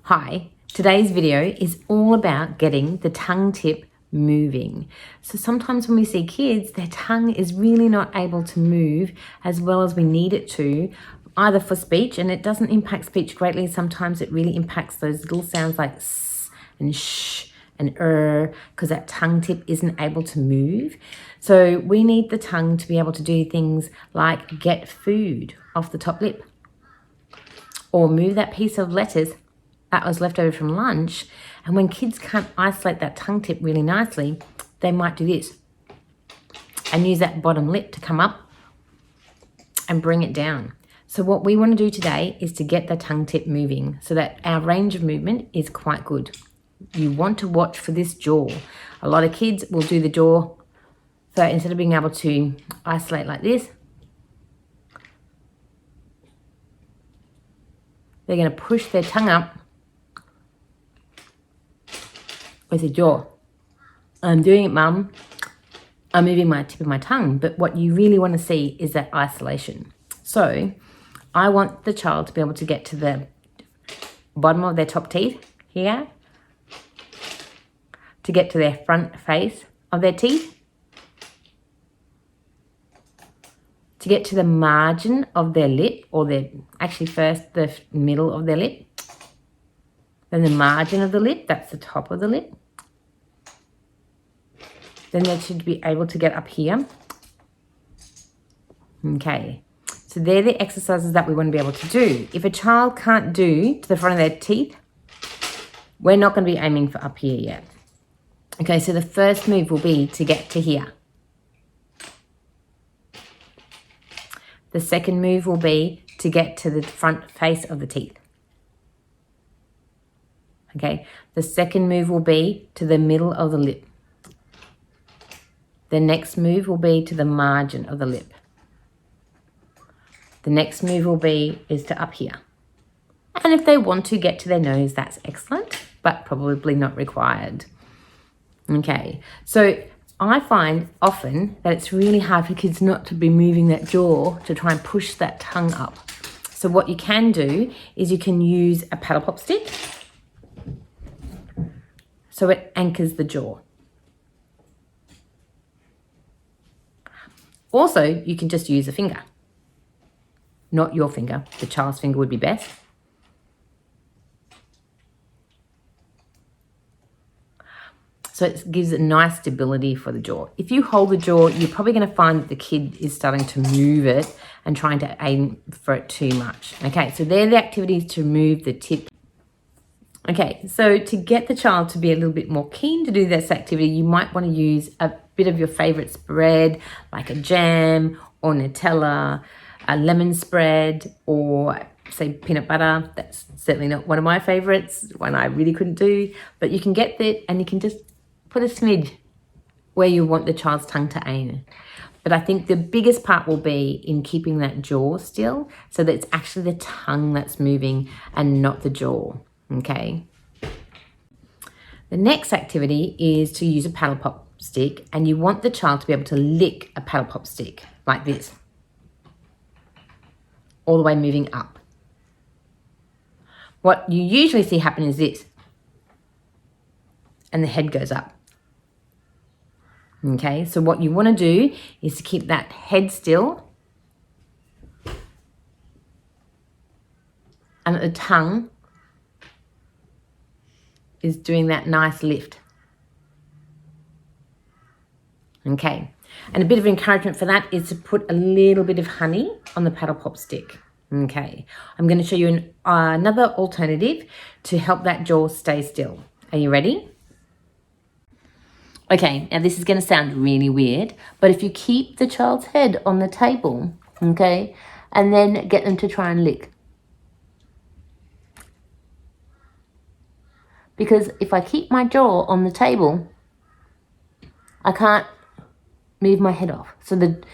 Hi, today's video is all about getting the tongue tip moving. So sometimes when we see kids, their tongue is really not able to move as well as we need it to, either for speech, and it doesn't impact speech greatly. Sometimes it really impacts those little sounds like s and sh and because that tongue tip isn't able to move. So we need the tongue to be able to do things like get food off the top lip, or move that piece of lettuce that was left over from lunch. And when kids can't isolate that tongue tip really nicely, they might do this and use that bottom lip to come up and bring it down. So what we want to do today is to get the tongue tip moving so that our range of movement is quite good. You want to watch for this jaw. A lot of kids will do the jaw, so instead of being able to isolate like this, they're going to push their tongue up with the jaw. I'm doing it, Mum. I'm moving my tip of my tongue. But what you really want to see is that isolation. So I want the child to be able to get to the bottom of their top teeth here, to get to their front face of their teeth, to get to the margin of their lip, or actually first the middle of their lip, then the margin of the lip, that's the top of the lip. Then they should be able to get up here. Okay, so they're the exercises that we want to be able to do. If a child can't do to the front of their teeth, we're not going to be aiming for up here yet. Okay, so the first move will be to get to here. The second move will be to get to the front face of the teeth. Okay, the second move will be to the middle of the lip. The next move will be to the margin of the lip. The next move will be is to up here. And if they want to get to their nose, that's excellent, but probably not required. Okay, so I find often that it's really hard for kids not to be moving that jaw to try and push that tongue up. So what you can do is you can use a paddle pop stick, so it anchors the jaw. Also, you can just use a finger. Not your finger, the child's finger would be best. So it gives a nice stability for the jaw. If you hold the jaw, you're probably going to find that the kid is starting to move it and trying to aim for it too much. Okay, so they're the activities to move the tip. Okay, so to get the child to be a little bit more keen to do this activity, you might want to use a bit of your favorite spread, like a jam or Nutella, a lemon spread, or say peanut butter. That's certainly not one of my favorites, one I really couldn't do, but you can get that and you can just put a smidge where you want the child's tongue to aim. But I think the biggest part will be in keeping that jaw still, so that it's actually the tongue that's moving and not the jaw. Okay. The next activity is to use a paddle pop stick, and you want the child to be able to lick a paddle pop stick like this, all the way moving up. What you usually see happen is this, and the head goes up. Okay, so what you want to do is to keep that head still, and the tongue is doing that nice lift. Okay, and a bit of encouragement for that is to put a little bit of honey on the paddle pop stick. Okay, I'm going to show you another alternative to help that jaw stay still. Are you ready? Okay, now this is going to sound really weird, but if you keep the child's head on the table, okay, and then get them to try and lick. Because if I keep my jaw on the table, I can't move my head off. So the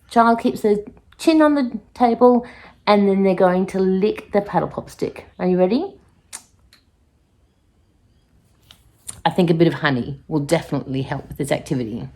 child keeps their chin on the table and then they're going to lick the paddle pop stick. Are you ready? I think a bit of honey will definitely help with this activity.